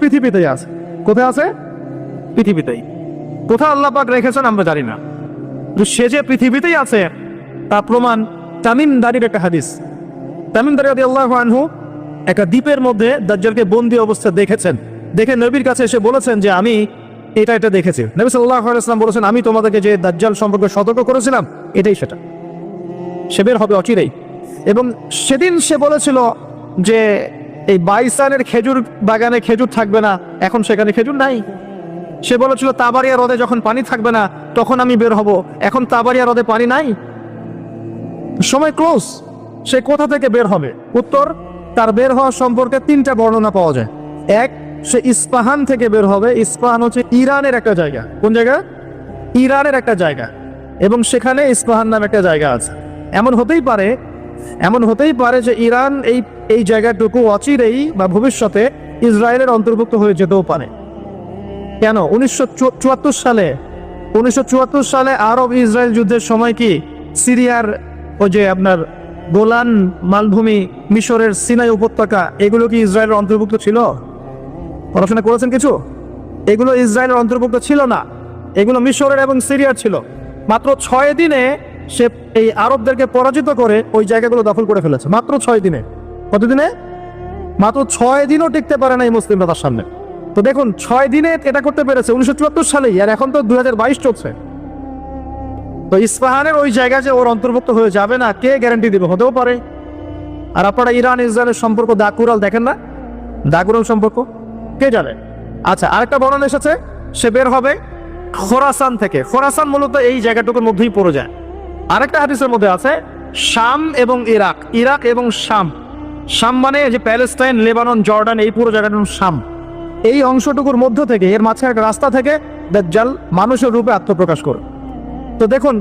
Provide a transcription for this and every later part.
পৃথিবীতেই আছে। কোথায় আছে? পৃথিবীতেই। কোথায় আল্লাহ পাক রেখেছেন আমরা জানি না, কিন্তু সে যে পৃথিবীতেই আছে তার প্রমাণ তামিম দারির একটা হাদিস। তামিম দারি রাদিয়াল্লাহু আনহু একটা দ্বীপের মধ্যে দাজ্জালকে বন্দী অবস্থা দেখেছেন। দেখে নবীর কাছে এসে বলেছেন যে আমি এটা দেখেছি। নবী সাল্লাল্লাহু আলাইহি ওয়াসাল্লাম বলেছেন আমি তোমাদেরকে যে দাজ্জাল সম্পর্কে সতর্ক করেছিলাম এটাই সেটা, সে বের হবে অচিরেই। এবং সেদিন সে বলেছিল যে এই বাইসানের খেজুর বাগানে খেজুর থাকবে না, এখন সেখানে খেজুর নাই। সে বলেছিল তাবারিয়া হ্রদে যখন পানি থাকবে না তখন আমি বের হব, এখন তাবারিয়া হ্রদে পানি নাই, সময় ক্লোজ। সে কোথা থেকে বের হবে? উত্তর, তার বের হওয়া সম্পর্কে তিনটা বর্ণনা পাওয়া যায়। এক, সে ইস্পাহান থেকে বের হবে। ইস্পাহান হচ্ছে ইরানের একটা জায়গা। কোন জায়গা? ইরানের একটা জায়গা, এবং সেখানে ইস্পাহান নামে একটা জায়গা আছে। এমন হতেই পারে যে ইরান এই জায়গাটুকু অচিরেই বা ভবিষ্যতে ইসরায়েলের অন্তর্ভুক্ত হয়ে যেতেও পারে। কেন? 1974 সালে আরব ইসরায়েল যুদ্ধের সময় কি সিরিয়ার ওই যে আপনার গোলান মালভূমি, মিশরের সিনাই উপত্যকা, এগুলো কি ইসরায়েলের অন্তর্ভুক্ত ছিল? পড়াশোনা করেছেন কিছু? এগুলো ইসরায়েলের অন্তর্ভুক্ত ছিল না, এগুলো মিশরের এবং সিরিয়ার ছিল। মাত্র 6 দিনে সে এই আরবদেরকে পরাজিত করে ওই জায়গাগুলো দখল করে ফেলেছে। মাত্র 6 দিনে। কতদিনে? মাত্র 6 দিনও টিকতে পারে না এই মুসলিমরা তার সামনে। তো দেখুন, 6 দিনে এটা করতে পেরেছে 1974 সালেই, আর এখন তো 2022 চলছে। তো ইস্পাহানের ওই জায়গা যে ওর অন্তর্ভুক্ত হয়ে যাবে না, কে গ্যারান্টি দিবে? হতেও পারে। আর আপনারা ইরান ইসরায়েলের সম্পর্ক দাকুরাল দেখেন না? দাকুরাল সম্পর্ক কে জানে? আচ্ছা, আরেকটা বর্ণনা এসেছে সে বের হবে খোরাসান থেকে। খোরাসান মূলত এই জায়গাটুকুর মধ্যেই পড়ে যায়। আরেকটা হাদিসের মধ্যে আছে শাম এবং ইরাক, ইরাক এবং শাম। শাম মানে যে প্যালেস্টাইন, লেবানন, জর্ডান, এই পুরো জায়গাটার নাম শাম। এই অংশটুকুর মধ্য থেকে, এর মাঝখানে একটা রাস্তা থেকে দাজ্জাল মানুষের রূপে আত্মপ্রকাশ করে। তো দেখুন,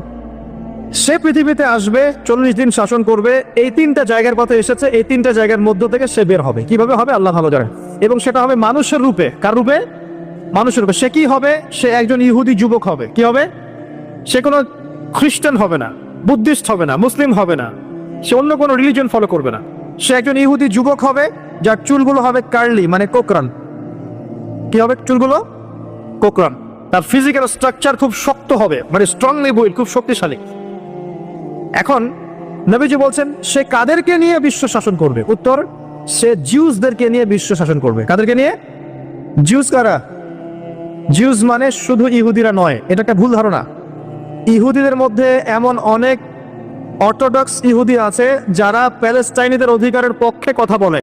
সে পৃথিবীতে আসবে, 40 দিন শাসন করবে। এই 3টা জায়গার কথা এসেছে, এই 3টা জায়গার মধ্য থেকে সে বের হবে। কিভাবে হবে আল্লাহ ভালো জানেন। এবং সেটা হবে মানুষের রূপে। কার রূপে? মানুষের রূপে। সে কি হবে? সে একজন ইহুদি যুবক হবে। কি হবে? সে কোনো খ্রিস্টান হবে না, বুদ্ধিস্ট হবে না, মুসলিম হবে না, সে অন্য কোনো রিলিজন ফলো করবে না। সে একজন ইহুদি যুবক হবে, যার চুলগুলো হবে কার্লি, মানে কোকরান। কি হবে? চুলগুলো কোকরান। তার ফিজিক্যাল স্ট্রাকচার খুব শক্ত হবে, মানে স্ট্রংলি বিল্ড, খুব শক্তিশালী। এখন নবীজি বলছেন সে কাদেরকে নিয়ে বিশ্ব শাসন করবে? উত্তর, সে জিউসদেরকে নিয়ে বিশ্ব শাসন করবে। কাদেরকে নিয়ে? জিউস কারা? জিউস মানে শুধু ইহুদিরা নয়, এটা একটা ভুল ধারণা। ইহুদিদের মধ্যে এমন অনেক অর্থোডক্স ইহুদি আছে যারা প্যালেস্টাইনিদের অধিকারের পক্ষে কথা বলে।